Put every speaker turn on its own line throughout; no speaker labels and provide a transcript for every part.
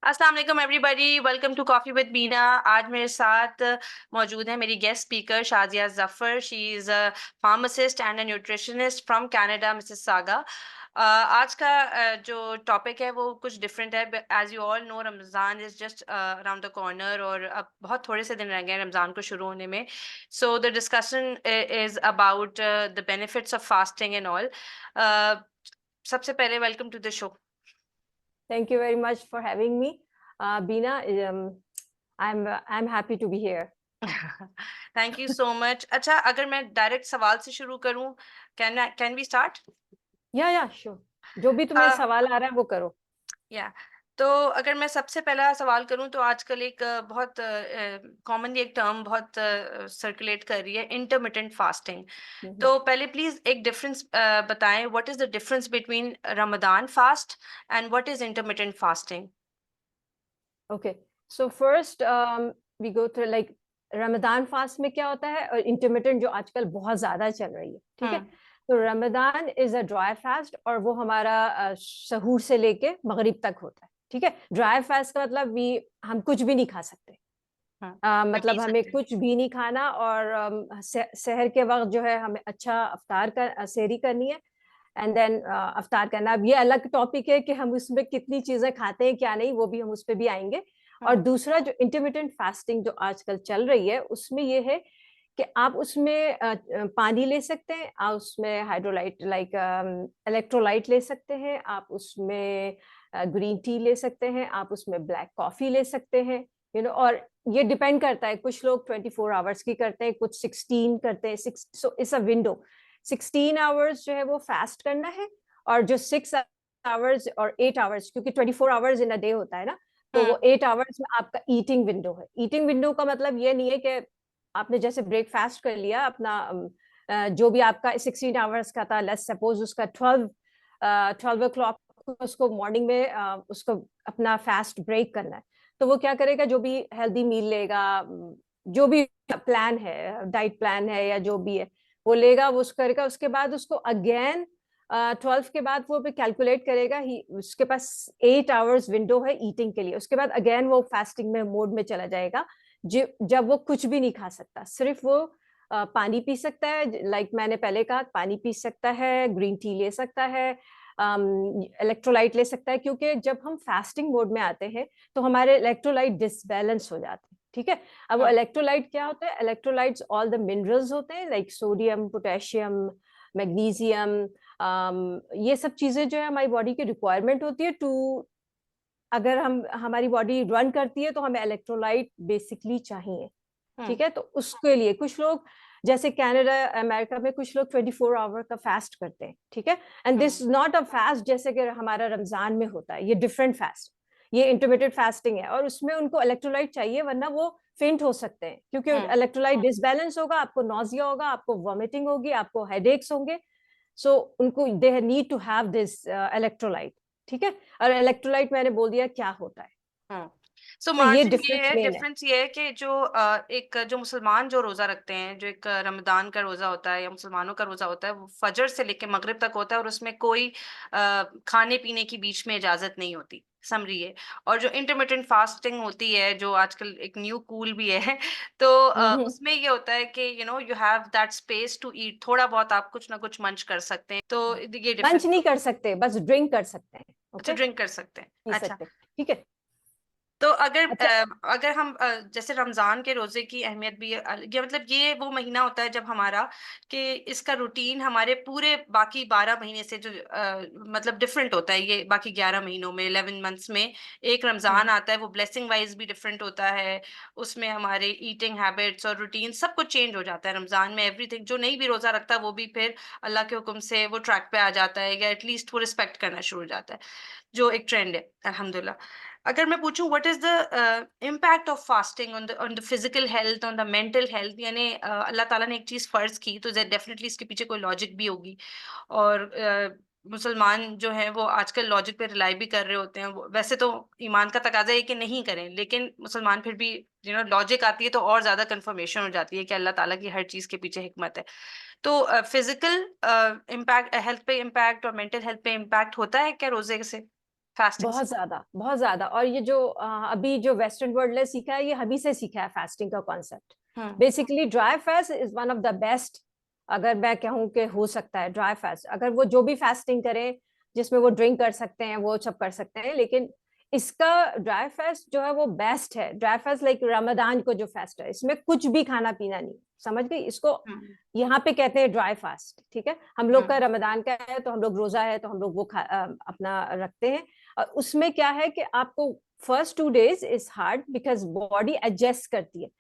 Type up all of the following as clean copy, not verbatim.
अस्सलाम वालेकुम everybody, welcome to coffee with Bina. आज मेरे साथ मौजूद है मेरी guest speaker Shazia Zafar. She is a pharmacist and a nutritionist from Canada, missus Saga. आज का जो टॉपिक है वो कुछ डिफरेंट है। As you all know, Ramzan is just around the corner और अब बहुत थोड़े से दिन रह गए हैं रमज़ान को शुरू होने में। So the discussion is about the benefits of fasting and all. सबसे पहले welcome to the show.
Thank you very much for having me, Beena. I'm happy to be here.
Thank you so much. अच्छा, अगर मैं direct सवाल से शुरू करूं, can we start?
Yeah, sure. जो भी तुम्हें सवाल आ रहा है वो करो।
या तो अगर मैं सबसे पहला सवाल करूं तो आजकल एक बहुत कॉमनली एक टर्म बहुत सर्कुलेट कर रही है, इंटरमिटेंट फास्टिंग।
Mhm.
तो पहले प्लीज एक डिफरेंस बताएं, what is the difference between Ramadan fast and what is intermittent fasting?
Okay. So first, we go through like Ramadan fast में क्या होता है और इंटरमिटेंट जो आजकल बहुत ज्यादा चल रही है, ठीक है। तो Ramadan is a dry fast और वो हमारा सहूर से लेके मगरिब तक होता है, ठीक है। ड्राई फास्ट का मतलब हम कुछ भी नहीं खा सकते। मतलब हमें कुछ भी नहीं खाना और सहर के वक्त जो है हमें अच्छा अफ्तार का सेहरी करनी है एंड देन अफ्तार करना। अब ये अलग टॉपिक है कि हम उसमें कितनी चीजें खाते हैं क्या नहीं, वो भी हम उस पर भी आएंगे। और दूसरा जो इंटरमिटेंट फास्टिंग जो आजकल चल रही है उसमें ये है कि आप उसमें पानी ले सकते हैं, आप उसमें हाइड्रोलाइट लाइक इलेक्ट्रोलाइट ले सकते हैं, आप उसमें ग्रीन टी ले सकते हैं, आप उसमें ब्लैक कॉफी ले सकते हैं, और ये डिपेंड करता है। कुछ लोग 24 आवर्स की करते हैं, कुछ 16 करते हैं। So it's a window. 16 hours जो है वो फास्ट करना है और जो 6 आवर्स और 8 आवर्स, क्योंकि 24 आवर्स इन अ डे होता है ना, तो वो 8 आवर्स में आपका ईटिंग विंडो है। ईटिंग विंडो का मतलब ये नहीं है कि आपने जैसे ब्रेकफास्ट कर लिया अपना, जो भी आपका 16 आवर्स का था, लेट्स सपोज उसका 12 ओ क्लॉक उसको मॉर्निंग में उसको अपना फास्ट ब्रेक करना है। तो वो क्या करेगा, जो भी हेल्दी मील लेगा, जो भी प्लान है, डाइट प्लान है या जो भी है, वो लेगा, वो उसको करेगा। उसके बाद उसको अगेन 12 के बाद वो भी कैलकुलेट करेगा ही, उसके पास 8 आवर्स विंडो है ईटिंग के लिए। उसके बाद अगेन वो फास्टिंग में मोड में चला जाएगा, जब वो कुछ भी नहीं खा सकता, सिर्फ वो पानी पी सकता है। लाइक मैंने पहले कहा, पानी पी सकता है, ग्रीन टी ले सकता है, इलेक्ट्रोलाइट ले सकता है, क्योंकि जब हम फास्टिंग मोड में आते हैं तो हमारे इलेक्ट्रोलाइट डिसबैलेंस हो जाते हैं, ठीक है। अब वो इलेक्ट्रोलाइट क्या होता है? इलेक्ट्रोलाइट्स ऑल द मिनरल्स होते हैं, लाइक सोडियम, पोटेशियम, मैग्नीशियम। ये सब चीजें जो है हमारी बॉडी की रिक्वायरमेंट होती है टू, अगर हमारी बॉडी रन करती है तो हमें इलेक्ट्रोलाइट बेसिकली चाहिए, ठीक है। तो उसके लिए कुछ लोग, जैसे कनाडा अमेरिका में कुछ लोग 24 आवर का फास्ट करते हैं, ठीक है। And this not a fast जैसे कि हमारा रमजान में होता है, ये डिफरेंट फास्ट, ये इंटरमीडिएट फास्टिंग है। और उसमें उनको इलेक्ट्रोलाइट चाहिए, वरना वो फेंट हो सकते हैं, क्योंकि इलेक्ट्रोलाइट डिसबैलेंस होगा, आपको नॉजिया होगा, आपको वॉमिटिंग होगी, आपको हेडेक्स होंगे। सो उनको they need to have this electrolyte, ठीक है। और इलेक्ट्रोलाइट मैंने बोल दिया क्या होता है।
सो
तो ये
मार्जिन ये
डिफरेंस
है,
मेन है।
डिफरेंस ये है कि जो एक जो मुसलमान जो रोजा रखते हैं, जो एक रमदान का रोजा होता है या मुसलमानों का रोजा होता है, वो फजर से लेकर मगरिब तक होता है और उसमें कोई खाने पीने की बीच में इजाजत नहीं होती, समझी है। और जो इंटरमिटेंट फास्टिंग होती है, जो आजकल एक न्यू कूल भी है तो उसमें ये होता है कि you have that space to eat, थोड़ा बहुत आप कुछ ना कुछ मंच कर सकते हैं, तो ये
मंच
डिफरेंस।
नहीं कर सकते, बस ड्रिंक कर सकते हैं।
अच्छा,
ओके,
ड्रिंक कर सकते हैं,
पी
अच्छा।
सकते हैं, ठीक है।
तो अगर
अच्छा।
अगर हम जैसे रमजान के रोजे की अहमियत भी है, ये मतलब ये वो महीना होता है जब हमारा कि इसका रूटीन हमारे पूरे बाकी 12 महीने से जो मतलब डिफरेंट होता है। ये बाकी 11 महीनों में, 11 मंथ्स में एक रमजान आता है, वो ब्लेसिंग वाइज भी डिफरेंट होता है। उसमें हमारे ईटिंग हैबिट्स और रूटीन सब कुछ चेंज हो जाता है रमजान में। एवरीथिंग, जो नहीं भी रोजा रखता वो भी फिर अल्लाह के हुक्म से वो ट्रैक पे आ जाता है, या एटलीस्ट वो रिस्पेक्ट करना शुरू हो जाता है, जो एक ट्रेंड है अल्हम्दुलिल्लाह। अगर मैं पूछूं what is the impact of fasting on the physical health, on the mental health, यानी अल्लाह ताला ने एक चीज फर्ज की तो डेफिनेटली इसके पीछे कोई लॉजिक भी होगी। और मुसलमान जो हैं वो आजकल लॉजिक पे रिलाई भी कर रहे होते हैं। वैसे तो ईमान का तकाजा है कि नहीं करें, लेकिन मुसलमान फिर भी लॉजिक आती है तो और ज्यादा कंफर्मेशन हो जाती है कि अल्लाह ताला की हर चीज के पीछे हिकमत है। तो फिजिकल इम्पैक्ट, हेल्थ पे इम्पैक्ट और मेंटल हेल्थ पे इम्पैक्ट होता है क्या रोजे से? फास्टिंग से?
बहुत ज्यादा। और ये जो अभी जो वेस्टर्न वर्ल्ड ने सीखा है, ये हमी से सीखा है फास्टिंग का concept.
Hmm.
Basically dry fast is one of the best, अगर मैं कहूँ कि हो सकता है ड्राई फास्ट, अगर वो जो भी फास्टिंग करें जिसमें वो ड्रिंक कर सकते हैं वो सब कर सकते हैं, लेकिन इसका ड्राई फास्ट जो है वो बेस्ट है। ड्राई फास्ट लाइक रमदान को जो फास्ट है, इसमें कुछ भी खाना पीना नहीं, समझ गई इसको?
हम्म।
यहाँ पे कहते हैं ड्राई फास्ट, ठीक है। हम लोग का
हम्म।
रमदान का है तो हम लोग रोजा है तो हम लोग वो अपना रखते हैं। और उसमें क्या है कि आपको first 2 days is hard because body adjust करती है।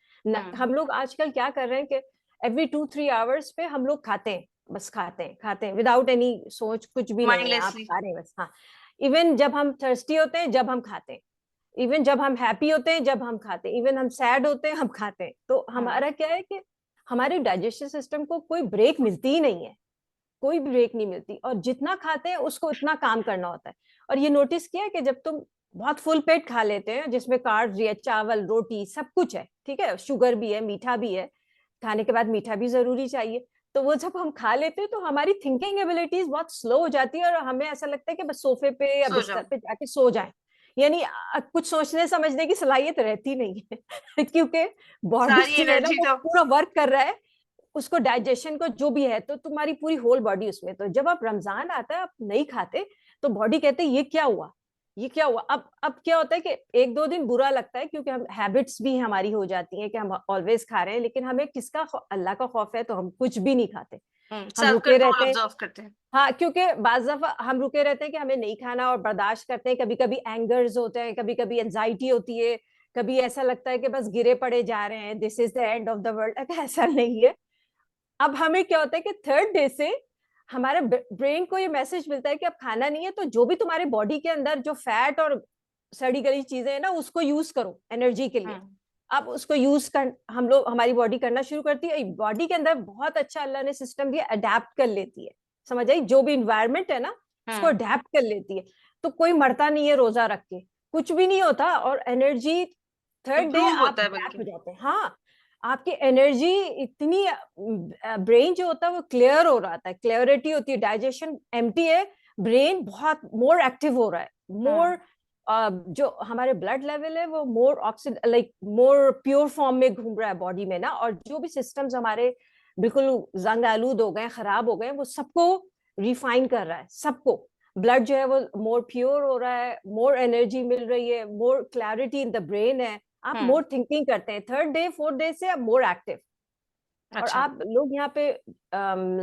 हम लोग आजकल क्या कर रहे हैं कि एवरी 2-3 आवर्स पे हम लोग खाते हैं, बस खाते हैं विदाउट एनी सोच, कुछ भी नहीं है, आप
माइंडलेसली।
खा रहे हैं बस। हाँ, इवन जब हम थर्स्टी होते हैं जब हम खाते हैं, इवन जब हम हैप्पी होते हैं जब हम खाते हैं, इवन हम सैड होते हैं हम खाते हैं। तो
हम्म।
हमारा क्या है कि हमारे डाइजेस्टिव सिस्टम को कोई ब्रेक मिलती ही नहीं है, कोई ब्रेक नहीं मिलती, और जितना खाते हैं उसको उतना काम करना होता है। और ये नोटिस किया कि जब तुम बहुत फुल पेट खा लेते हैं जिसमें कार्ब्स भी है, चावल रोटी सब कुछ है, ठीक है, शुगर भी है, मीठा भी है, खाने के बाद मीठा भी जरूरी चाहिए, तो वो जब हम खा लेते हैं तो हमारी थिंकिंग एबिलिटीज बहुत स्लो हो जाती है और हमें ऐसा लगता है कि बस सोफे पे या
सो
बिस्तर
जाओ।
पे जाके सो जाएं। यानी कुछ सोचने समझने की सलाहियत रहती नहीं है क्योंकि बॉडी
सारी
जो है ना
एनर्जी
वो
तो।
पूरा वर्क कर रहा है, उसको डाइजेशन को जो भी है, तो तुम्हारी पूरी होल बॉडी उसमें। तो जब आप रमजान आता है आप नहीं खाते तो बॉडी कहते है ये क्या हुआ, ये क्या हुआ। अब क्या होता है कि 1-2 दिन बुरा लगता है क्योंकि हम हैबिट्स भी हमारी हो जाती हैं कि हम ऑलवेज खा रहे हैं, लेकिन हमें किसका अल्लाह का खौफ है तो हम कुछ भी नहीं खाते, हम
सेल्फ
रुके
कंट्रोल
रहते हैं।
ऑब्जर्व करते हैं।
हाँ, क्योंकि बाज दफा हम रुके रहते हैं कि हमें नहीं खाना और बर्दाश्त करते हैं, कभी कभी एंगर्स होते हैं, कभी कभी एंजाइटी होती है, कभी ऐसा लगता है कि बस गिरे पड़े जा रहे हैं, this is the end of the world. ऐसा नहीं है। अब हमें क्या होता है कि थर्ड डे से हमारे ब्रेन को ये मैसेज मिलता है कि अब खाना नहीं है, तो जो भी तुम्हारे बॉडी के अंदर जो फैट और सड़ी गली चीजें हैं ना उसको यूज करो एनर्जी के लिए।
हम्म।
अब उसको यूज कर हम लोग, हमारी बॉडी करना शुरू करती है। बॉडी के अंदर बहुत अच्छा अल्लाह ने सिस्टम दिया, अडेप्ट कर लेती है, समझ आई? जो भी इन्वायरमेंट है ना उसको
हम्म।
अडेप्ट कर लेती है। तो कोई मरता नहीं है रोजा रख के, कुछ भी नहीं होता, और एनर्जी थर्ड डे
इम्प्रूव
आप
होता है
बैक
बल्कि।
हो जाते हैं। हाँ, आपकी एनर्जी इतनी, ब्रेन जो होता है वो क्लियर हो रहा था, क्लियरिटी होती है, डाइजेशन एम्प्टी है, ब्रेन बहुत मोर एक्टिव हो रहा है,
हम्म।
मोर जो हमारे ब्लड लेवल है वो more oxide like more pure form में घूम रहा है बॉडी में ना। और जो भी सिस्टम्स हमारे बिल्कुल जंग आलूद हो गए, खराब हो गए, वो सबको रिफाइन कर रहा है, सबको। ब्लड जो है वो मोर प्योर हो रहा है, मोर एनर्जी मिल रही है, more clarity in the brain है, आप
हम्म।
मोर थिंकिंग करते हैं। थर्ड डे फोर्थ डे से आप मोर एक्टिव। और
अच्छा।
आप लोग यहाँ पे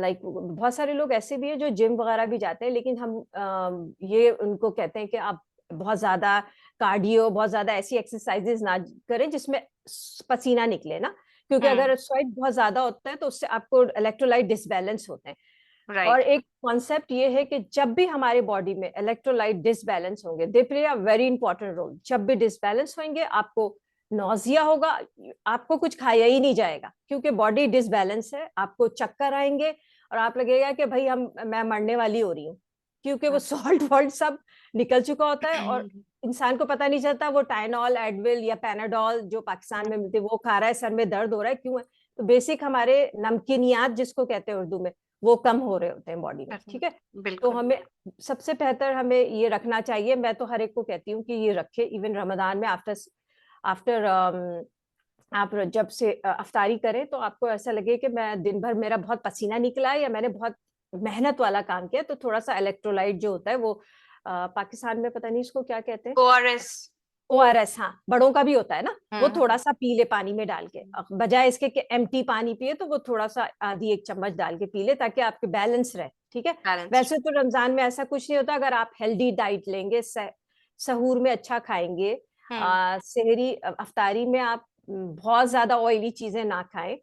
लाइक बहुत सारे लोग ऐसे भी हैं जो जिम वगैरह भी जाते हैं, लेकिन हम ये उनको कहते हैं कि आप बहुत ज्यादा कार्डियो, बहुत ज्यादा ऐसी एक्सरसाइजेज ना करें जिसमें पसीना निकले ना, क्योंकि
हम्म।
अगर स्वेट बहुत ज्यादा होता है तो उससे आपको इलेक्ट्रोलाइट डिसबैलेंस होते हैं। और
राइट।
एक कॉन्सेप्ट ये है कि जब भी हमारे बॉडी में इलेक्ट्रोलाइट डिसबैलेंस होंगे, they play a very important role. जब भी डिसबैलेंस होंगे आपको नौजिया होगा, आपको कुछ खाया ही नहीं जाएगा क्योंकि बॉडी डिसबैलेंस है, आपको चक्कर आएंगे और आप लगेगा कि भाई मैं मरने वाली हो रही हूँ, क्योंकि वो सॉल्ट वॉल्ट सब निकल चुका होता है और इंसान को पता नहीं चलता वो टाइनॉल, एडविल या पैनाडॉल जो पाकिस्तान में मिलते वो खा रहा है, सर में दर्द हो रहा है, क्यों है? तो बेसिक हमारे नमकीनियात जिसको कहते हैं उर्दू में, वो कम हो रहे होते हैं बॉडी में, ठीक है। तो
बिल्कुल।
हमें सबसे बेहतर हमें ये रखना चाहिए, मैं तो हर एक को कहती हूँ कि ये रखे, इवन रमजान में आफ्टर आफ्टर आप जब से अफ्तारी करें तो आपको ऐसा लगे कि मैं दिन भर मेरा बहुत पसीना निकला है या मैंने बहुत मेहनत वाला काम किया, तो थोड़ा सा इलेक्ट्रोलाइट जो होता है वो पाकिस्तान में पता नहीं इसको क्या कहते हैं,
ORS।
ORS, हाँ, बड़ों का भी होता है ना, वो थोड़ा
हम्म।
सा पी ले पानी में डाल के, बजाय इसके कि एम्प्टी पानी पिए तो वो थोड़ा सा आधी एक चम्मच डाल के पी ले ताकि आपके बैलेंस रहे, ठीक है।
बैलेंस।
वैसे तो रमजान में ऐसा कुछ नहीं होता, अगर आप हेल्दी डाइट लेंगे, सहूर में अच्छा खाएंगे,
हम्म।
सेहरी अफ्तारी में आप बहुत ज्यादा ऑयली चीजें ना खाएं,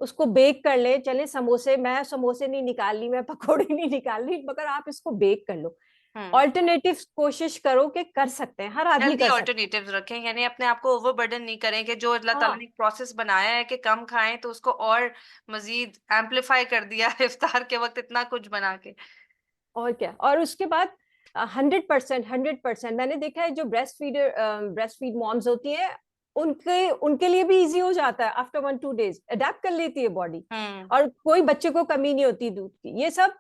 उसको बेक कर ले, चले समोसे, मैं समोसे नहीं निकाल रही, मैं पकौड़े नहीं निकाल रही, मगर आप इसको बेक कर लो।
हम्म।
ऑल्टरनेटिव कोशिश करो कि कर सकते हैं, हर आदमी
हेल्दी
कर सकता है।
ऑल्टरनेटिव्स रखें, यानी अपने आप को ओवरबर्डन नहीं करें कि जो अल्लाह ताला
हाँ,
ने प्रोसेस बनाया है कि कम खाएं तो उसको और मजीद एम्पलीफाई कर दिया है इफ्तार के वक्त इतना कुछ बना के।
और क्या। और उसके बाद 100% मैंने देखा है जो ब्रेस्ट फीड मॉम्स होती है, उनके उनके लिए भी इजी हो जाता है, आफ्टर 1-2 days अडेप्ट कर लेती है बॉडी,
हम्म।
और कोई बच्चे को कमी नहीं होती दूध की। ये सब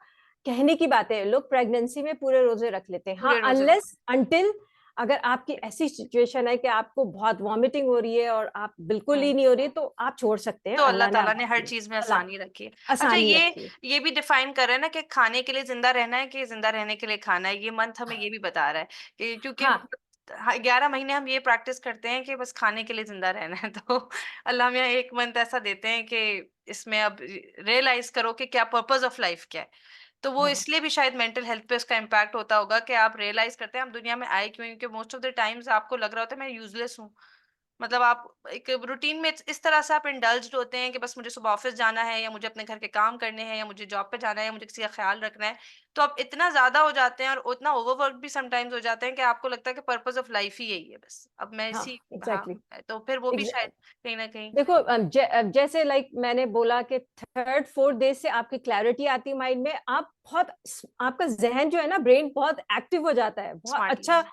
कहने की बात है, लोग प्रेगनेंसी में पूरे रोजे रख लेते हैं, हाँ,
पूरे रोजे
अनलेस अंटिल अगर आपकी ऐसी सिचुएशन है कि आपको बहुत वॉमिटिंग हो रही है और आप बिल्कुल ही नहीं हो रही है, तो आप छोड़ सकते हैं,
तो अल्लाह
अल्लाह ने
ताला ने हर
आपको
चीज में
अल्लाह
आसानी रखी है। अच्छा,
आसानी रखी है।
ये भी डिफाइन कर रहा है ना कि खाने के लिए जिंदा रहना है कि जिंदा रहने के लिए खाना है, ये मंथ हमें ये भी बता रहा है कि क्योंकि
हाँ
11 महीने हम ये प्रैक्टिस करते हैं कि बस खाने के लिए जिंदा रहना है तो अल्लाह हमें एक मंथ ऐसा देते हैं कि इसमें अब रियलाइज करो कि क्या पर्पस ऑफ लाइफ क्या है। तो वो
हाँ
इसलिए भी शायद मेंटल हेल्थ पे उसका इम्पैक्ट होता होगा कि आप रियलाइज करते हैं हम दुनिया में आए क्यों हैं, क्योंकि मोस्ट ऑफ द टाइम्स आपको लग रहा होता है मैं यूजलेस हूँ। मतलब आप एक रूटीन में इस तरह से आप इंडल्ज्ड होते हैं कि बस मुझे सुबह ऑफिस जाना है या मुझे अपने घर के काम करने हैं या मुझे जॉब पे जाना है या मुझे किसी का ख्याल रखना है। तो आप इतना ज्यादा हो जाते हैं और उतना ओवरवर्क भी समटाइम्स हो जाते हैं कि आपको लगता है कि पर्पस ऑफ लाइफ ही यही है, बस अब मैं
हाँ
इसी। हाँ,
एग्जैक्टली।
तो फिर वो भी शायद कहीं ना कहीं।
देखो जैसे लाइक मैंने बोला कि थर्ड फोर्थ डे से आपकी क्लैरिटी आती है माइंड में, आप बहुत आपका जहन जो है ना, ब्रेन बहुत एक्टिव हो जाता है, बहुत
स्मार्टली।
अच्छा।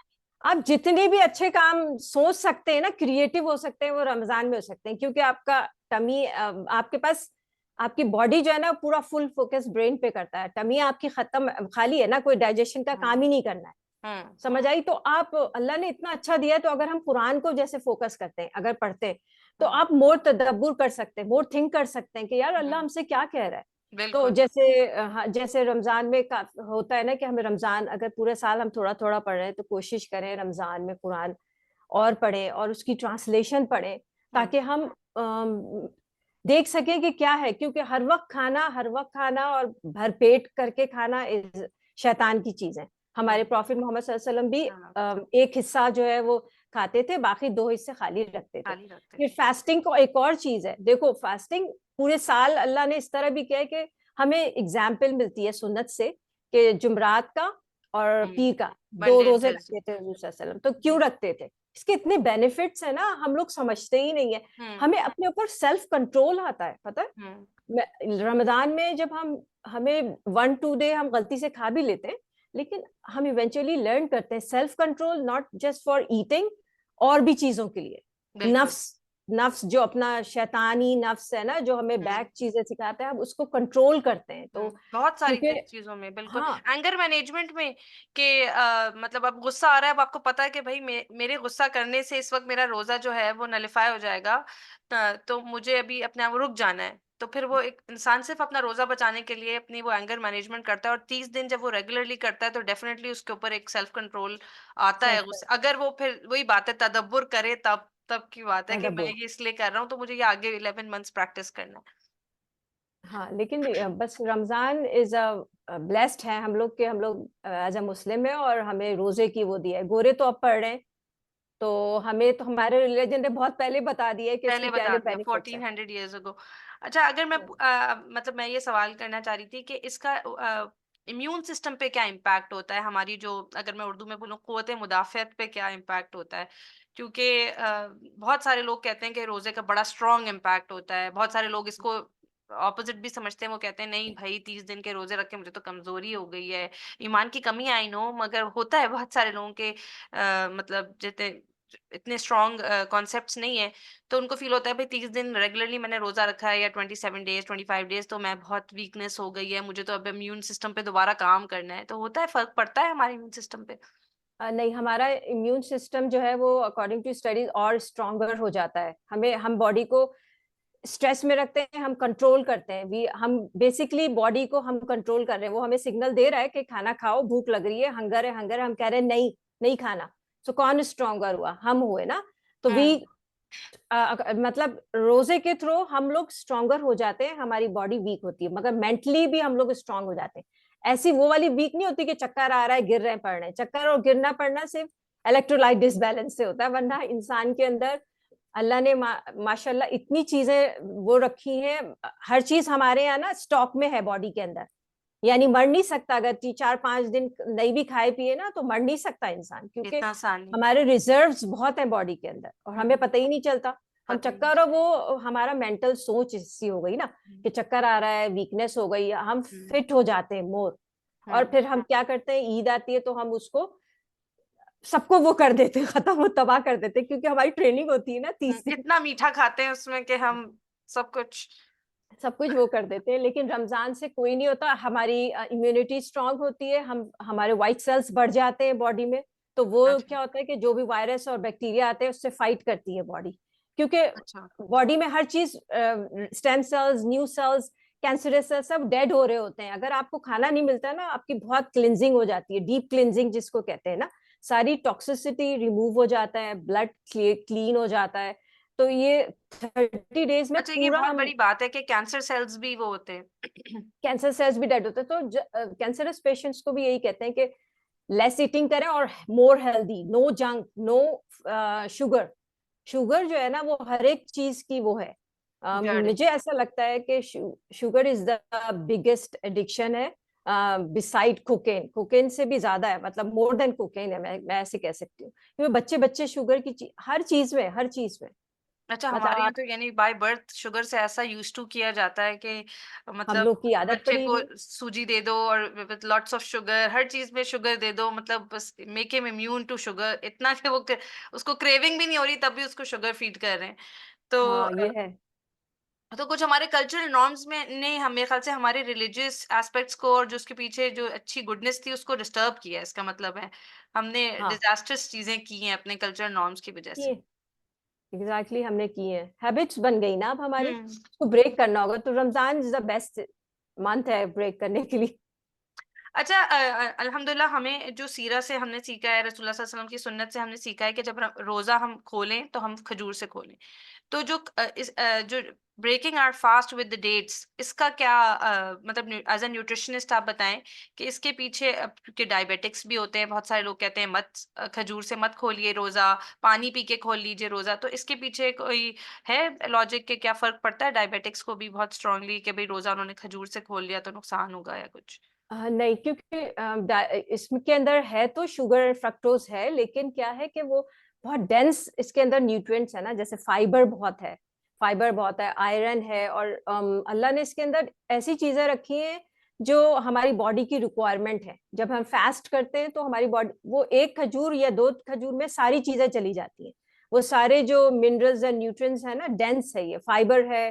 आप जितने भी अच्छे काम सोच सकते हैं ना, क्रिएटिव हो सकते हैं, वो रमजान में हो सकते हैं, क्योंकि आपका टमी आपके पास आपकी बॉडी जो है ना पूरा फुल फोकस ब्रेन पे करता है, टमी आपकी खत्म खाली है ना, कोई डाइजेशन का काम
हम्म।
ही नहीं करना है।
हम्म।
समझ आई? तो आप अल्लाह ने इतना अच्छा दिया है, तो अगर हम कुरान को जैसे फोकस करते हैं, अगर पढ़ते हैं, तो
हम्म।
आप मोर तदब्बुर कर सकते हैं, मोर थिंक कर सकते हैं कि यार अल्लाह
हम्म।
हमसे क्या कह रहा है। तो
बिल्कुल।
जैसे हाँ, जैसे रमजान में होता है ना कि हमें रमजान, अगर पूरे साल हम थोड़ा थोड़ा पढ़ रहे हैं, तो कोशिश करें रमजान में कुरान और पढ़ें और उसकी ट्रांसलेशन पढ़ें,
हम्म।
ताकि हम देख सकें कि क्या है, क्योंकि हर वक्त खाना और भरपेट करके खाना शैतान की चीज है। हमारे
हम्म।
प्रॉफिट मोहम्मद सल्लल्लाहु अलैहि वसल्लम भी
हाँ,
एक हिस्सा जो है वो खाते थे, बाकी दो हिस्से खाली रखते थे।
खाली रखते
फिर
थे।
फास्टिंग को एक और चीज है, देखो फास्टिंग पूरे साल अल्लाह ने इस तरह भी किया है कि हमें एग्जाम्पल मिलती है सुन्नत से कि जुमरात का और
हम्म।
पीर का दो
मंडे एंड
रोजे
ट्यूसडे।
रखते थे हजूर सल्लल्लाहु अलैहि वसल्लम। तो क्यों
जी।
रखते थे? इसके इतने बेनिफिट्स है ना, हम लोग समझते ही नहीं है।
हम्म।
हमें अपने ऊपर सेल्फ कंट्रोल आता है, पता है?
हम्म।
रमजान में जब हम हमें 1-2 डे हम गलती से खा भी लेते हैं, लेकिन हम इवेंचुअली लर्न करते हैं self control, not just for eating, और भी चीजों के लिए।
बिल्कुल।
नफ्स नफ्स जो अपना शैतानी नफ्स है ना, जो हमें
हम्म।
बैड चीजें सिखाता है, हम उसको कंट्रोल करते हैं। तो
बहुत सारी
क्योंकि
चीजों में बिल्कुल।
हाँ
एंगर मैनेजमेंट में कि मतलब अब गुस्सा आ रहा है, अब आपको पता है कि भाई मेरे गुस्सा करने से इस वक्त मेरा रोजा जो है वो नलिफाई हो जाएगा। तो मुझे अभी अपने आप रुक जाना है। तो फिर वो एक इंसान सिर्फ अपना रोजा बचाने के लिए अपनी वो एंगर मैनेजमेंट करता है, और 30 दिन जब वो रेगुलरली करता है तो डेफिनेटली उसके ऊपर एक सेल्फ कंट्रोल आता है।
सेल्फ
गुस्से अगर वो फिर वही बात है तदब्बुर करे, तब तब की बात है कि मैं
तदब्बुर।
ये इसलिए कर रहा हूँ तो मुझे ये आगे 11 मंथ्स प्रैक्टिस करना
हाँ लेकिन बस रमजान इज अ ब्लेस्ड है हम लोग के, हम लोग एज अ मुस्लिम है और हमें रोजे की वो दिया है। गोरे तो अब पढ़ रहे हैं, तो हमें तो हमारे रिलीजन ने बहुत पहले बता दिया है कि इसके
पहले
क्या
बता दिया
बेनिफिट्स है।
1400 years ago। अच्छा, अगर मैं मतलब मैं ये सवाल करना चाह रही थी कि इसका इम्यून सिस्टम पे क्या इम्पैक्ट होता है, हमारी जो अगर मैं उर्दू में बोलूँ कुव्वत मुदाफ़अत पे क्या इम्पैक्ट होता है। क्योंकि बहुत सारे लोग कहते हैं कि रोज़े का बड़ा स्ट्रॉन्ग इम्पैक्ट होता है, बहुत सारे लोग इसको ऑपोजिट भी समझते हैं, वो कहते हैं नहीं भाई 30 दिन के रोजे रख के मुझे तो कमजोरी हो गई है, ईमान की कमी आई नो, मगर होता है बहुत सारे लोगों के मतलब जितने इतने स्ट्रॉन्ग कॉन्सेप्ट्स नहीं है। तो उनको फील होता है भाई 30 दिन रेगुलरली मैंने रोजा रखा है या 27 डेज 25 डेज, तो मैं बहुत वीकनेस हो गई है, मुझे तो अब इम्यून सिस्टम पे दोबारा काम करना है। तो होता है, फर्क पड़ता है हमारे इम्यून सिस्टम पे।
नहीं, हमारा इम्यून सिस्टम जो है वो अकॉर्डिंग टू स्टडीज और स्ट्रोंगर हो जाता है। हम बॉडी को स्ट्रेस में रखते हैं, हम कंट्रोल करते हैं, वी हम बेसिकली बॉडी को हम कंट्रोल कर रहे हैं। वो हमें सिग्नल दे रहा है कि खाना खाओ, भूख लग रही है, हंगर है, हम कह रहे हैं नहीं नहीं खाना। सो कौन स्ट्रोंगर हुआ? हम हुए ना। तो वी
हम्म।
मतलब रोजे के थ्रू हम लोग स्ट्रोंगर हो जाते हैं, हमारी बॉडी वीक होती है, मगर मेंटली भी हम लोग स्ट्रांग हो जाते हैं। ऐसी वो वाली वीक नहीं होती कि चक्कर आ रहा है, गिर रहे हैं, पड़ रहे हैं। चक्कर और गिरना पड़ना सिर्फ इलेक्ट्रोलाइट डिसबैलेंस से होता है, वरना इंसान के अंदर अल्लाह ने माशाल्लाह इतनी चीजें वो रखी हैं। हर चीज हमारे यहाँ ना स्टॉक में है बॉडी के अंदर, यानी मर नहीं सकता। अगर 4-5 दिन नहीं भी खाए पिए ना, तो मर नहीं सकता इंसान, क्योंकि
इतना आसान नहीं।
हमारे रिजर्व्स बहुत हैं बॉडी के अंदर और हमें
हम्म।
पता ही नहीं चलता। हम
पता ही नहीं।
चक्कर, और वो हमारा मेंटल सोच ऐसी हो गई ना कि चक्कर आ रहा है, वीकनेस हो गई, हम
हम्म।
फिट हो जाते हैं मोर। और
हम्म।
फिर हम क्या करते हैं, ईद आती है तो हम उसको सबको वो कर देते हैं, खत्म हो तबाह कर देते हैं, क्योंकि हमारी ट्रेनिंग होती है ना 30 दिन।
इतना मीठा खाते हैं उसमें कि हम सब कुछ।
सब कुछ वो कर देते हैं, लेकिन रमजान से कोई नहीं होता। हमारी इम्यूनिटी स्ट्रांग होती है, हम हमारे व्हाइट सेल्स बढ़ जाते हैं बॉडी में। तो वो
अच्छा।
क्या होता है कि जो भी वायरस और बैक्टीरिया आते हैं उससे फाइट करती है बॉडी, क्योंकि
अच्छा।
बॉडी में हर चीज, stem cells, new sales, cancerous cells सब डेड हो रहे होते हैं। अगर आपको खाना नहीं मिलता ना, आपकी बहुत क्लिनजिंग हो जाती है, डीप क्लिनजिंग जिसको कहते हैं ना, सारी टॉक्सिसिटी रिमूव हो जाता है, ब्लड क्लीन हो जाता है। तो ये 30 डेज में
अच्छा, ये
पूरा
बहुत
हम,
बड़ी बात है कि कैंसर सेल्स भी वो होते हैं।
कैंसर सेल्स भी डेड होते हैं। तो कैंसरस पेशेंट्स को भी यही कहते हैं कि लेस ईटिंग करें और more healthy, no junk, no sugar. Sugar जो है ना वो हर एक चीज की वो है।
जड़ है।
मुझे ऐसा लगता है कि sugar is the biggest addiction है, बिसाइड कोकेन। कोकेन से भी ज्यादा है, मतलब मोर देन कोकेन है, मैं ऐसे कह सकती हूँ, क्योंकि बच्चे बच्चे शुगर की हर चीज में, हर चीज में।
अच्छा,
मतलब
हमारे यहाँ
आप,
तो यानी बाय बर्थ शुगर से ऐसा यूज टू किया जाता है कि
हम
मतलब
लोग की आदत
बच्चे
पड़ी
को
हुई है।
सूजी दे दो और विद लॉट्स ऑफ शुगर, हर चीज में शुगर दे दो, मतलब बस make him immune to sugar, इतना कि वो उसको क्रेविंग भी नहीं हो रही तब भी उसको शुगर फीड कर रहे हैं। तो
हाँ ये है।
तो कुछ हमारे कल्चरल नॉर्म्स में ने हम, मेरे ख्याल से हमारे रिलीजियस एस्पेक्ट्स को और जो उसके पीछे जो अच्छी गुडनेस थी उसको डिस्टर्ब किया है, इसका मतलब है हमने
हाँ
डिजास्टर्स चीजें की हैं अपने कल्चरल नॉर्म्स की वजह से।
ये एग्जैक्टली हमने की है, हैबिट्स बन गई ना अब हमारी,
हम्म।
उसको ब्रेक करना होगा। तो Ramzan is the best month है ब्रेक करने के लिए।
अच्छा, अल्हम्दुलिल्लाह हमें जो सीरा से हमने सीखा है, रसूलुल्लाह सल्लल्लाहु अलैहि वसल्लम की सुन्नत से हमने सीखा है कि जब रोजा हम खोलें तो हम खजूर से खोलें। तो जो breaking our fast with the dates, इसका क्या मतलब एज अ न्यूट्रिशनिस्ट आप बताएं कि इसके पीछे के डायबिटिक्स भी होते हैं, बहुत सारे लोग कहते हैं मत खजूर से मत खोलिए रोजा, पानी पी के खोल लीजिए रोजा, तो इसके पीछे कोई है लॉजिक के क्या फर्क पड़ता है डायबिटिक्स को भी बहुत स्ट्रांगली कि भाई रोजा उन्होंने खजूर से खोल लिया तो नुकसान होगा या कुछ?
नहीं, क्योंकि इसके अंदर है तो शुगर फ्रक्टोज है, लेकिन क्या है कि वो बहुत डेंस इसके अंदर न्यूट्रिएंट्स है ना, जैसे फाइबर बहुत है, फाइबर बहुत है, आयरन है, और अल्लाह ने इसके अंदर ऐसी चीजें रखी हैं जो हमारी बॉडी की रिक्वायरमेंट है। जब हम फास्ट करते हैं तो हमारी बॉडी, वो एक खजूर या दो खजूर में सारी चीजें चली जाती हैं। वो सारे जो मिनरल्स एंड न्यूट्रिएंट्स है ना, डेंस है, ये फाइबर है।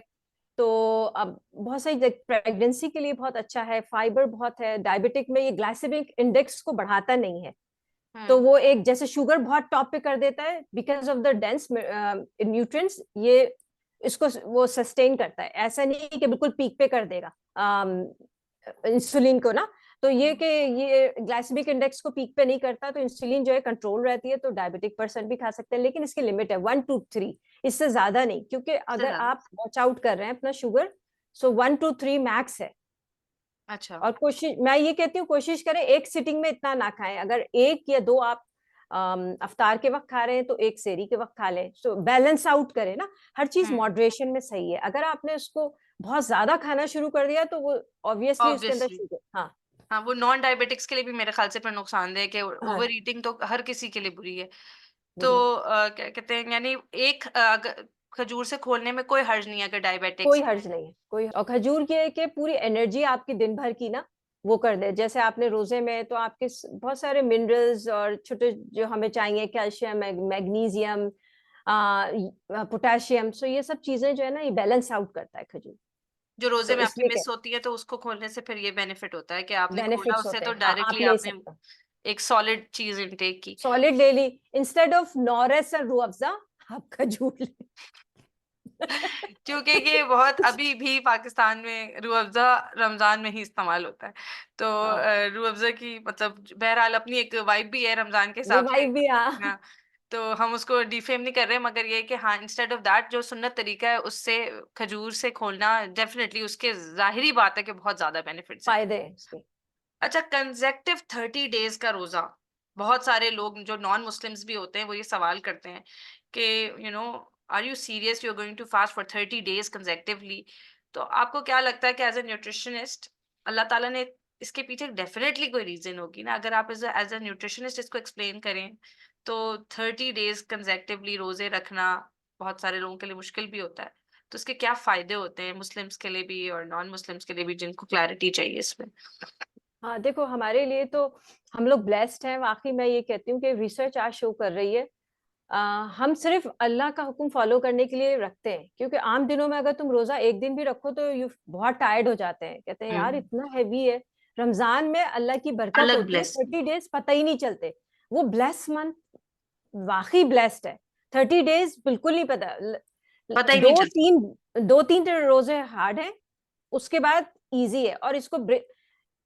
तो अब बहुत सही, प्रेगनेंसी के लिए बहुत अच्छा है, फाइबर बहुत है। डायबिटिक में ये ग्लाइसेमिक इंडेक्स को बढ़ाता नहीं है। तो
हम्म।
वो एक, जैसे शुगर बहुत टॉप पे कर देता है because of the dense nutrients, ये इसको वो सस्टेन करता है। ऐसा नहीं कि बिल्कुल पीक पे कर देगा इंसुलिन को ना। तो ये
हम्म।
कि ये ग्लाइसेमिक इंडेक्स को पीक पे नहीं करता, तो इंसुलिन जो है कंट्रोल रहती है। तो डायबिटिक पर्सन भी खा सकते हैं, लेकिन इसकी लिमिट है 1 to 3, इससे ज्यादा नहीं। क्योंकि
इससे
अगर
ज्यादा।
आप वॉच आउट कर रहे हैं अपना शुगर, सो 1 to 3 मैक्स है।
अच्छा।
और कोशिश, मैं ये कहती हूँ कोशिश करें एक सिटिंग में इतना ना खाएं। अगर एक या दो आप अफ्तार के वक्त खा रहे हैं तो एक सेरी के वक्त खा लें। सो बैलेंस आउट करें ना, हर चीज
हम्म।
मॉडरेशन में सही है। अगर आपने उसको बहुत ज्यादा खाना शुरू कर दिया तो वो ऑब्वियसली उसके अंदर
ऑब्वियसली।
शुगर, हाँ।
हाँ, वो नॉन डायबिटिक्स के लिए भी मेरे ख्याल से फिर नुकसानदेह है कि
हाँ
ओवर ईटिंग तो हर किसी के लिए बुरी है। तो
बुरी है।
क्या कहते हैं, यानी एक अगर खजूर से खोलने में कोई हर्ज नहीं है अगर डायबिटिक्स
कोई
है।
हर्ज नहीं है, कोई। और खजूर की है कि पूरी एनर्जी आपकी दिन भर की ना वो कर दे। जैसे आपने रोजे में तो आपके बहुत सारे मिनरल्स और छोटे जो हमें चाहिए, कैल्शियम, मैग्नीशियम, पोटेशियम, सो ये सब चीजें जो है ना, ये बैलेंस आउट करता है खजूर।
जो रोजे
तो
में आपकी
इसलिए क्या
मिस होती है तो उसको खोलने से फिर ये बेनिफिट होता है कि आपने खोला
बेनिफिट्स
उससे
होते
तो
हैं, हाँ आप
डायरेक्टली
ले
आपने
सकते हो।
एक सॉलिड चीज इनटेक की।
सॉलिड ले ली, इंस्टेड ऑफ नॉरेस और रूह अफ़ज़ा, आप खजूर ले।
क्योंकि ये बहुत अभी भी पाकिस्तान में रूह अफ़ज़ा रमजान में ही इस्तेमाल होता है। तो
हाँ
रूह अफ़ज़ा की मतलब बहरहाल अपनी एक वाइब भी है रमजान के हिसाब से।
रिवाइव भी, हाँ।
हाँ, तो हम उसको डिफेम नहीं कर रहे, मगर ये है कि हाँ, इंस्टेड ऑफ दैट जो सुन्नत तरीका है उससे खजूर से खोलना डेफिनेटली उसके ज़ाहिरी बात है कि बहुत ज़्यादा बेनिफिट्स हैं।
फायदे हैं इसके।
अच्छा, कंसेक्टिव 30 डेज का रोजा, बहुत सारे लोग जो नॉन मुस्लिम्स भी होते हैं वो ये सवाल करते हैं कि you know are you serious, you are going to fast for 30 days consecutively? तो आपको क्या लगता है कि एज ए न्यूट्रिशनिस्ट अल्लाह ताला ने इसके पीछे डेफिनेटली कोई रीजन होगी ना, अगर आप एज ए न्यूट्रिशनिस्ट इसको एक्सप्लेन करें तो 30 डेज कंसेक्टिवली रोजे रखना बहुत सारे लोगों के लिए मुश्किल भी होता है, तो इसके क्या फायदे होते हैं मुस्लिम्स के लिए भी और नॉन मुस्लिम्स के लिए भी जिनको क्लैरिटी चाहिए इसमें?
हाँ देखो, हमारे लिए तो हम लोग ब्लेस्ड हैं वाकई। मैं ये कहती हूँ कि रिसर्च आज शो कर रही है हम सिर्फ अल्लाह का हुक्म फॉलो करने के लिए रखते हैं, क्योंकि आम दिनों में अगर तुम रोजा एक दिन भी रखो तो यू बहुत टायर्ड हो जाते हैं, कहते हैं यार
हम्म।
इतना हैवी है। रमजान में अल्लाह की बरकत
अलग
होती है,
ब्लेस।
30 डेज पता ही नहीं चलते। वो ब्लेस मंथ वाकई ब्लेस्ड है। 30 डेज बिल्कुल नहीं पता।
पता ही नहीं
दो
चलता।
तीन दो तीन रोजे हार्ड है, उसके बाद इजी है। और इसको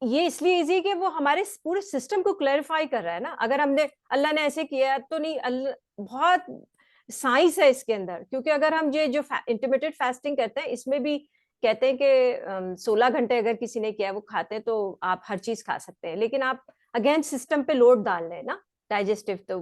ये इसलिए इजी कि वो हमारे पूरे सिस्टम को क्लैरिफाई कर रहा है ना। अगर हमने अल्लाह ने ऐसे किया तो नहीं, अल्लाह बहुत साइंस है इसके अंदर। क्योंकि अगर हम ये जो इंटरमिटेंट फास्टिंग करते हैं, इसमें भी कहते हैं कि 16 घंटे अगर किसी ने किया वो खाते हैं तो आप हर चीज खा सकते हैं, लेकिन आप अगेन सिस्टम पे लोड डाल रहे हैं ना, डाइजेस्टिव तो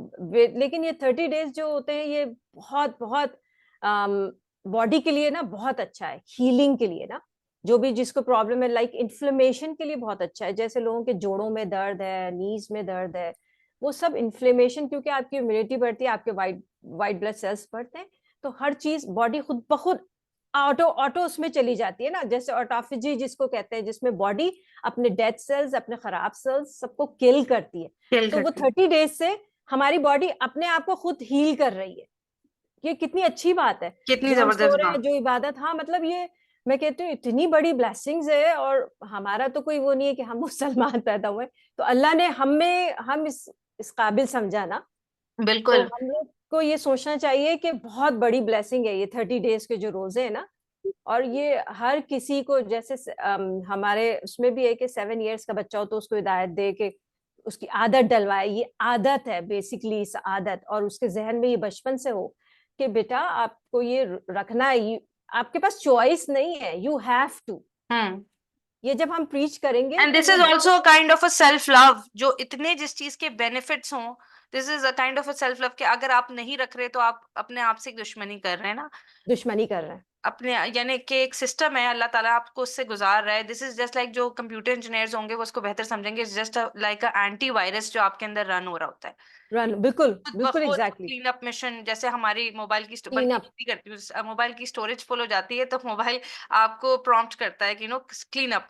लेकिन ये 30 डेज जो होते हैं ये बहुत बहुत बॉडी के लिए ना बहुत अच्छा है, हीलिंग के लिए ना। जो भी जिसको प्रॉब्लम है, लाइक इन्फ्लेमेशन के लिए बहुत अच्छा है। जैसे लोगों के जोड़ों में दर्द है, नीज में दर्द है, वो सब इन्फ्लेमेशन, क्योंकि आपकी इम्यूनिटी बढ़ती है, आपके वाइट वाइट ब्लड सेल्स बढ़ते हैं, तो हर चीज बॉडी खुद ब खुद ऑटो ऑटो उसमें चली जाती है ना। जैसे ऑटोफेजी जिसको कहते हैं, जिसमें बॉडी अपने डेड सेल्स, अपने खराब सेल्स सबको किल करती है।
खेल
तो वो
करती।
30 डेज से हमारी बॉडी अपने आप को खुद हील कर रही है। ये कितनी अच्छी बात है।
कितनी
जो हम सो
जबरदस्त
रहे हैं,
बात।
जो इबादत, हाँ मतलब ये मैं कहती हूँ इतनी बड़ी ब्लेसिंग्स है। और हमारा तो कोई वो नहीं है कि हम मुसलमान पैदा हुए, तो अल्लाह ने हम इस काबिल समझा ना। तो
बिल्कुल।
हम लोग को ये सोचना चाहिए कि बहुत बड़ी ब्लेसिंग है ये 30 डेज के जो रोजे है ना। और ये हर किसी को, जैसे हमारे उसमें भी है कि 7 इयर्स का बच्चा हो तो उसको हिदायत दे के उसकी आदत डलवाए। ये आदत है बेसिकली, इस आदत, और उसके जहन में ये बचपन से हो कि बेटा आपको ये रखना है। आपके पास चॉइस नहीं है, यू हैव टू।
हम्म।
ये जब हम प्रीच करेंगे
एंड
तो
दिस
वो
इज ऑल्सो
बच्चे
kind of a self love, जो इतने जिस चीज के बेनिफिट्स हों, this is a kind of a self love, कि अगर आप नहीं रख रहे तो आप अपने आप से एक दुश्मनी कर रहे हैं ना।
दुश्मनी कर रहे हैं।
अपने, यानी कि एक सिस्टम है, अल्लाह ताला आपको उससे गुजार रहा है। दिस इज जस्ट लाइक, जो कंप्यूटर इंजीनियर्स होंगे वो उसको बेहतर समझेंगे, just like a anti virus जो आपके अंदर रन हो रहा होता है
रन, बिल्कुल
खुद ब
बिल्कुल
खुद।
एग्जैक्टली।
क्लीन अप मिशन, जैसे हमारी मोबाइल की
क्लीन
बल्कि
अप।
भी करती हूँ, मोबाइल की स्टोरेज फुल हो जाती है तो मोबाइल आपको प्रॉम्प्ट करता है कि क्लीन अप,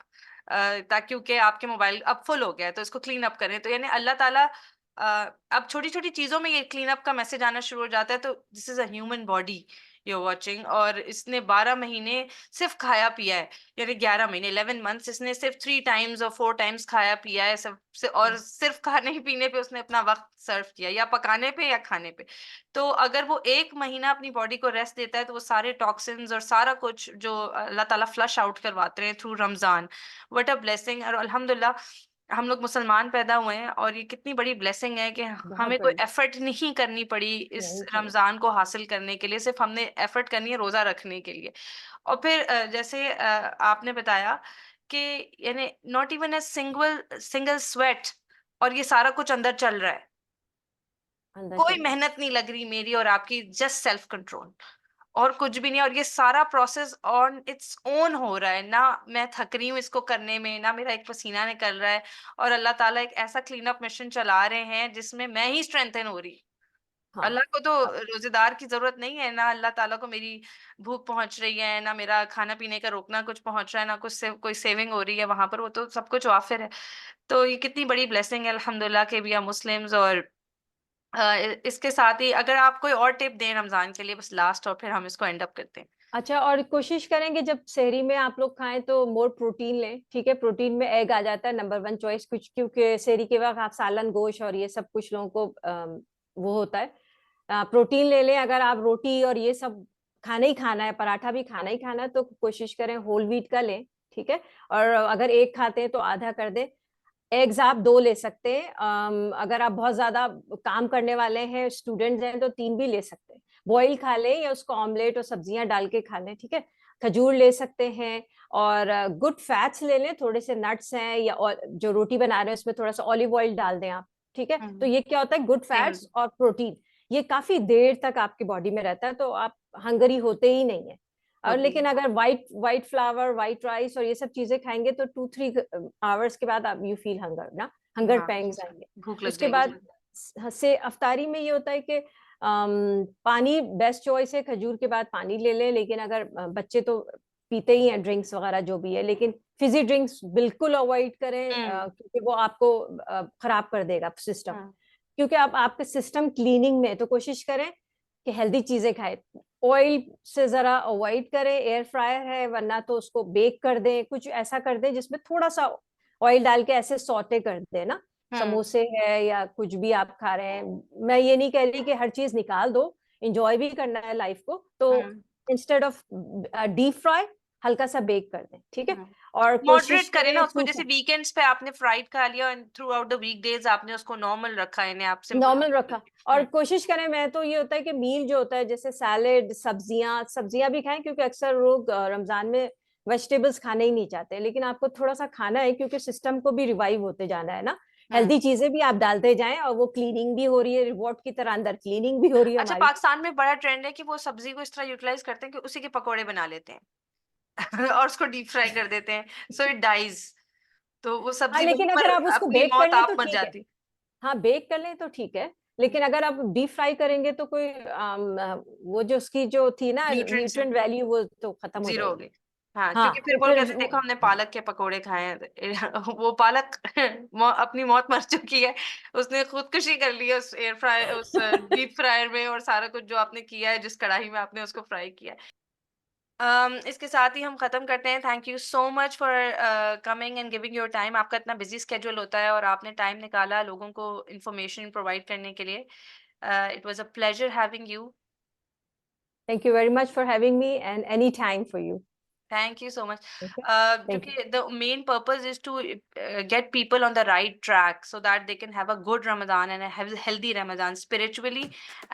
ताकि क्योंकि आपके मोबाइल अब फुल हो गया है तो इसको क्लीन अप करें। तो यानी अल्लाह ताला अब छोटी छोटी चीजों में ये क्लीन अप का मैसेज आना शुरू हो जाता है। तो this is a human body you watching, और इसने 12 महीने सिर्फ खाया पिया है, यानी 11 महीने 11 मंथ्स इसने सिर्फ 3 टाइम्स और 4 टाइम्स खाया पिया है सब से, और सिर्फ खाने ही पीने पे उसने अपना वक्त सर्व किया, या पकाने पे या खाने पे। तो अगर वो 1 महीना अपनी बॉडी को रेस्ट देता है तो वो सारे टॉक्सिन्स और सारा कुछ जो अल्लाह ताला फ्लश आउट करवाते हैं through Ramzan, what a blessing. और अल्हम्दुलिल्लाह हम लोग मुसलमान पैदा हुए हैं, और ये कितनी बड़ी ब्लेसिंग है कि
बहुत
हमें कोई
बड़ी।
एफर्ट नहीं करनी पड़ी इस
नहीं करी।
रमजान को हासिल करने के लिए, सिर्फ हमने एफर्ट करनी है रोजा रखने के लिए। और फिर जैसे आपने बताया कि यानी not even a single single sweat, और ये सारा कुछ अंदर चल रहा है,
अंदर
कोई
चल रहा है।
मेहनत नहीं लग रही मेरी और आपकी, जस्ट सेल्फ कंट्रोल, और कुछ भी नहीं। और ये सारा प्रोसेस ऑन इट्स ओन हो रहा है ना, मैं थक रही हूँ इसको करने में, ना मेरा एक पसीना निकल रहा है। और अल्लाह ताला एक ऐसा क्लीन अप मिशन चला रहे हैं जिसमें मैं ही स्ट्रेंथन हो रही।
हाँ।
अल्लाह को तो रोजेदार की जरूरत नहीं है ना, अल्लाह ताला को मेरी भूख पहुंच रही है ना, मेरा खाना पीने का रोकना कुछ पहुंच रहा है ना, कुछ से कोई सेविंग हो रही है वहां पर, वो तो सब कुछ वाफिर है। तो ये कितनी बड़ी ब्लेसिंग है अल्हम्दुलिल्लाह के भी हम मुस्लिम्स। और इसके साथ ही अगर आप कोई और टिप दें रमजान के लिए, बस लास्ट, और फिर हम इसको एंड अप करते हैं।
अच्छा, और कोशिश करेंगे जब सहरी में आप लोग खाएं तो मोर प्रोटीन लें, ठीक है। प्रोटीन में एग आ जाता है नंबर 1 चॉइस, कुछ क्योंकि सहरी के वक्त आप सालन गोश्त और ये सब कुछ लोगों को वो होता है। प्रोटीन ले लें। अगर आप रोटी और ये सब खाना ही खाना है, पराठा भी खाना ही खाना है, तो कोशिश करें होल व्हीट का लें, ठीक है। और अगर एक खाते हैं तो आधा कर दें। एग्स आप 2 ले सकते हैं। अगर आप बहुत ज्यादा काम करने वाले हैं, स्टूडेंट्स हैं, तो 3 भी ले सकते हैं। बॉईल खा लें या उसको ऑमलेट और सब्जियां डाल के खा लें, ठीक है। खजूर ले सकते हैं। और गुड फैट्स ले लें, थोड़े से नट्स हैं, या जो रोटी बना रहे हैं उसमें थोड़ा सा ऑलिव ऑयल डाल दें आप, ठीक है। तो
हम्म।
ये क्या होता है, गुड
सेम।
फैट्स और प्रोटीन, ये काफी देर तक आपकी बॉडी में रहता है, तो आप हंगरी होते ही नहीं है। और
होती है।
लेकिन अगर white white flower, white rice और ये सब चीजें खाएंगे तो 2-3 आवर्स के बाद आप यू फील हंगर ना, हंगर
हाँ,
पैंग्स आएंगे।
भूख लग
उसके
जाएगी
बाद
जल्दी।
से अफ्तारी में ये होता है कि पानी बेस्ट चॉइस है, खजूर के बाद पानी ले लें। लेकिन अगर बच्चे तो पीते ही हैं ड्रिंक्स वगैरह जो भी है, लेकिन फिजी ड्रिंक्स बिल्कुल अवॉइड करें,
हम्म।
क्योंकि वो आपको खराब कर देगा सिस्टम।
हम्म।
क्योंकि आप आपके सिस्टम क्लीनिंग में तो कोशिश करें कि हेल्दी चीजें खाएं, ऑयल से जरा अवॉइड करें, एयर फ्रायर है वरना तो उसको बेक कर दें, कुछ ऐसा कर दें जिसमें थोड़ा सा ऑयल डाल के ऐसे सौटे कर दें ना, समोसे है या कुछ भी आप खा रहे हैं। मैं ये नहीं कह रही कि हर चीज निकाल दो, इंजॉय भी करना है लाइफ को, तो इंस्टेड ऑफ डीप फ्राई हल्का सा बेक कर दें, ठीक है। और कोशिश
मॉडरेट करें ना
करें
उसको, जैसे वीकेंड्स पे आपने फ्राइड खा लिया and through out the weekdays आपने उसको नॉर्मल रखा है, आप सिंपल
नॉर्मल रखा। और कोशिश करें, मैं तो ये होता है कि मील जो होता है जैसे सैलेड, सब्जियां भी खाएं, क्योंकि अक्सर लोग रमजान में वेजिटेबल्स खाने ही नहीं चाहते, लेकिन आपको थोड़ा सा खाना है क्योंकि सिस्टम को भी रिवाइव होते जाना है ना। हेल्दी चीजें भी आप डालते जाएं और वो क्लीनिंग भी हो रही है, रिवॉर्ड की तरह अंदर क्लीनिंग भी हो रही है
अच्छा,
हमारी।
पाकिस्तान में बड़ा ट्रेंड है कि वो सब्जी को इस तरह यूटिलाइज करते हैं कि उसी के पकोड़े बना लेते हैं और उसको डीप फ्राई कर देते हैं, सो इट डाइज, तो वो
हाँ,
सब्जी वहीं
लेकिन अगर
पर
आप उसको
अपनी
बेक कर
मौत
लें तो
आप मर
ठीक है।
जाती।
हाँ, बेक कर लें तो ठीक है, लेकिन अगर आप डीप फ्राई करेंगे तो कोई वो जो उसकी जो थी ना
न्यूट्रिएंट्स
न्यूट्रिएंट वैल्यू, वो तो खत्म हो
जीरो हो
जाएगी।
गई। हाँ,
हाँ,
क्योंकि फिर
तो
वो
फिर
कहते देखो हमने पालक के पकोड़े खाए हैं वो पालक अपनी मौत मर चुकी है, उसने खुदकुशी कर ली है उस एयर फ्राई, उस डीप फ्रायर में, और सारा कुछ जो आपने किया है जिस कढ़ाई में आपने उसको फ्राई किया है। इसके साथ ही हम खत्म करते हैं। Thank you so much for coming and giving your time. आपका इतना बिजी स्केड्यूल होता है और आपने टाइम निकाला लोगों को इंफॉर्मेशन प्रोवाइड करने के लिए। It was a pleasure having you.
Thank you very much for having me and any time for you.
Thank you so much.
Okay, thank you.
क्योंकि the main purpose is to get people on the right track so that they can have a good Ramadan and a healthy Ramadan spiritually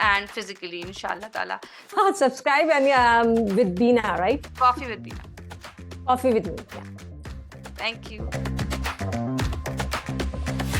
and physically, inshallah ta'ala.
हाँ, subscribe and with Bina, right?
Coffee with Dina.
Coffee with me.
Thank you.